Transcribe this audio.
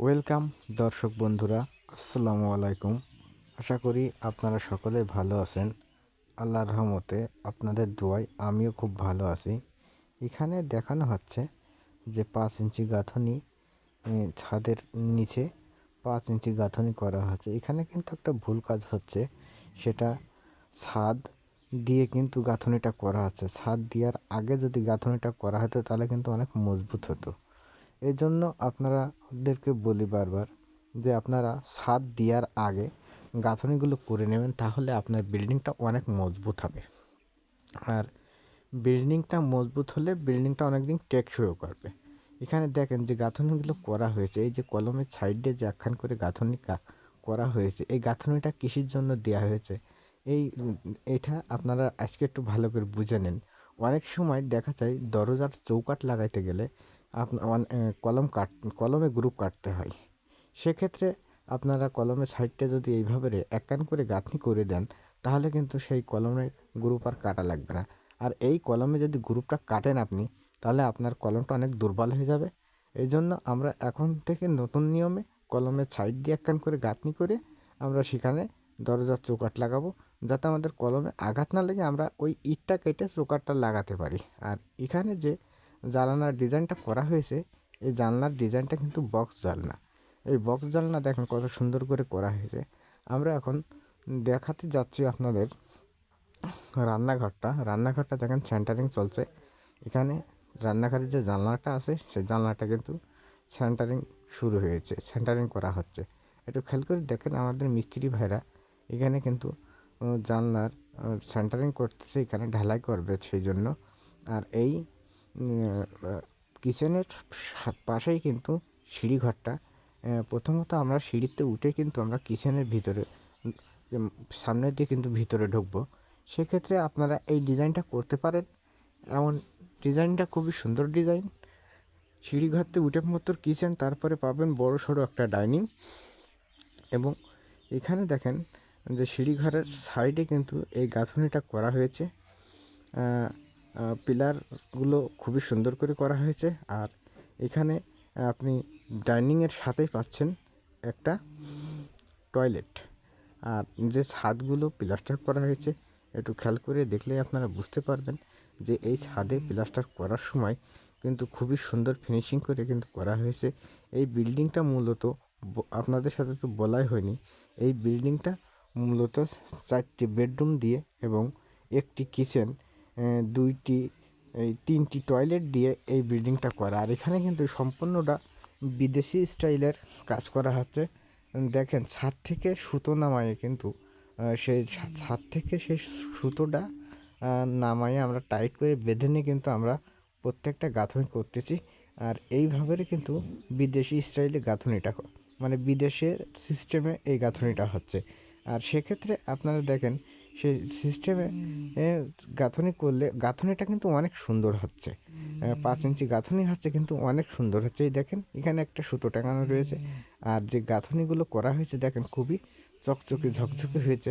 Welcome দর্শক বন্ধুরা, আসসালামু আলাইকুম। আশা করি আপনারা সকলে ভালো আছেন। আল্লাহর রহমতে আপনাদের দোয়ায় আমিও খুব ভালো আছি। এখানে দেখানো হচ্ছে যে 5 ইঞ্চি গাঁথনি ছাদের নিচে 5 ইঞ্চি গাঁথনি করা হচ্ছে। এখানে কিন্তু একটা ভুল কাজ হচ্ছে, সেটা ছাদ দিয়ে কিন্তু গাঁথনিটা করা হচ্ছে। ছাদ দেওয়ার আগে যদি গাঁথনিটা করা হতো তাহলে কিন্তু অনেক মজবুত হতো। এই জন্য আপনারা ওদেরকে বলি বারবার যে আপনারা ছাদ দেওয়ার আগে গাঁথনিগুলো করে নেবেন, তাহলে আপনার বিল্ডিংটা অনেক মজবুত হবে। আর বিল্ডিংটা মজবুত হলে বিল্ডিংটা অনেক দিন টেকসইও করবে। এখানে দেখেন যে গাঁথনিগুলো করা হয়েছে, এই যে কলমের সাইডে যে একখান করে গাঁথনি করা হয়েছে, এই গাঁথনিটা কিসের জন্য দেওয়া হয়েছে এটা আপনারা আজকে একটু ভালো করে বুঝে নেন। অনেক সময় দেখা যায় দরজার চৌকাঠ লাগাইতে গেলে কলমে গ্রুপ কাটতে হয়। সেক্ষেত্রে আপনারা কলমের সাইডটা যদি এইভাবে একখান করে গাঁথনি করে দেন, তাহলে কিন্তু সেই কলমের গ্রুপ আর কাটা লাগবে না। আর এই কলমে যদি গ্রুপটা কাটেন আপনি, তাহলে আপনার কলমটা অনেক দুর্বল হয়ে যাবে। এই জন্য আমরা এখন থেকে নতুন নিয়মে কলমের সাইড দিয়ে একখান করে গাঁথনি করে আমরা সেখানে দরজার চৌকাঠ লাগাবো, যাতে আমাদের কলমে আঘাত না লেগে আমরা ওই ইটটা কেটে চৌকাঠটা লাগাতে পারি। আর এখানে যে জানালার ডিজাইনটা করা হয়েছে, এই জানলার ডিজাইনটা কিন্তু বক্স জানলা। এই বক্স জানলা দেখেন কত সুন্দর করে করা হয়েছে। আমরা এখন দেখাতে যাচ্ছি আপনাদের রান্নাঘরটা দেখেন সেন্টারিং চলছে। এখানে রান্নাঘরের যে জানলাটা আছে সেই জানলাটা কিন্তু সেন্টারিং করা হচ্ছে। একটু খেয়াল করে দেখেন আমাদের মিস্ত্রি ভাইরা এখানে কিন্তু জানলার সেন্টারিং করতেছে, এখানে ঢালাই করবে সেই জন্য। আর এই কিচেনের পাশেই কিন্তু সিঁড়িঘরটা। প্রথমত আমরা সিঁড়িতে উঠে কিন্তু আমরা কিচেনের ভিতরে সামনের দিয়ে কিন্তু ভিতরে ঢুকবো। সেক্ষেত্রে আপনারা এই ডিজাইনটা করতে পারেন। এমন ডিজাইনটা খুবই সুন্দর ডিজাইন। সিঁড়িঘরতে উঠে মতো কিচেন, তারপরে পাবেন বড় সড়ো একটা ডাইনিং। এবং এখানে দেখেন যে সিঁড়িঘরের সাইডে কিন্তু এই গাঁথনিটা করা হয়েছে। পিলারগুলো খুবই সুন্দর করে করা হয়েছে। আর এখানে আপনি ডাইনিংয়ের সাথেই পাচ্ছেন একটা টয়লেট। আর যে ছাদগুলো প্লাস্টার করা হয়েছে, একটু খেয়াল করে দেখলেই আপনারা বুঝতে পারবেন যে এই ছাদে প্লাস্টার করার সময় কিন্তু খুবই সুন্দর ফিনিশিং করে কিন্তু করা হয়েছে। এই বিল্ডিংটা মূলত আপনাদের সাথে তো বলাই হয়নি, এই বিল্ডিংটা মূলত 4টি বেডরুম দিয়ে এবং একটি কিচেন, 3টি টয়লেট দিয়ে এই বিল্ডিংটা করা। আর এখানে কিন্তু সম্পূর্ণটা বিদেশি স্টাইলের কাজ করা হচ্ছে। দেখেন ছাদ থেকে সুতো নামায়ে কিন্তু সেই ছাদ থেকে সেই সুতোটা নামায়ে আমরা টাইট করে বেঁধে নিয়ে কিন্তু আমরা প্রত্যেকটা গাঁথনি করতেছি। আর এইভাবে কিন্তু বিদেশি স্টাইলে গাঁথনিটা, মানে বিদেশের সিস্টেমে এই গাঁথনিটা হচ্ছে। আর সেক্ষেত্রে আপনারা দেখেন সেই সিস্টেমে গাঁথনি করলে গাঁথনিটা কিন্তু অনেক সুন্দর হচ্ছে। 5 ইঞ্চি গাঁথনি হচ্ছে কিন্তু অনেক সুন্দর হচ্ছে। এই দেখেন এখানে একটা সুতো টাঙানো রয়েছে। আর যে গাঁথনিগুলো করা হয়েছে দেখেন খুবই চকচকে ঝকঝকে হয়েছে।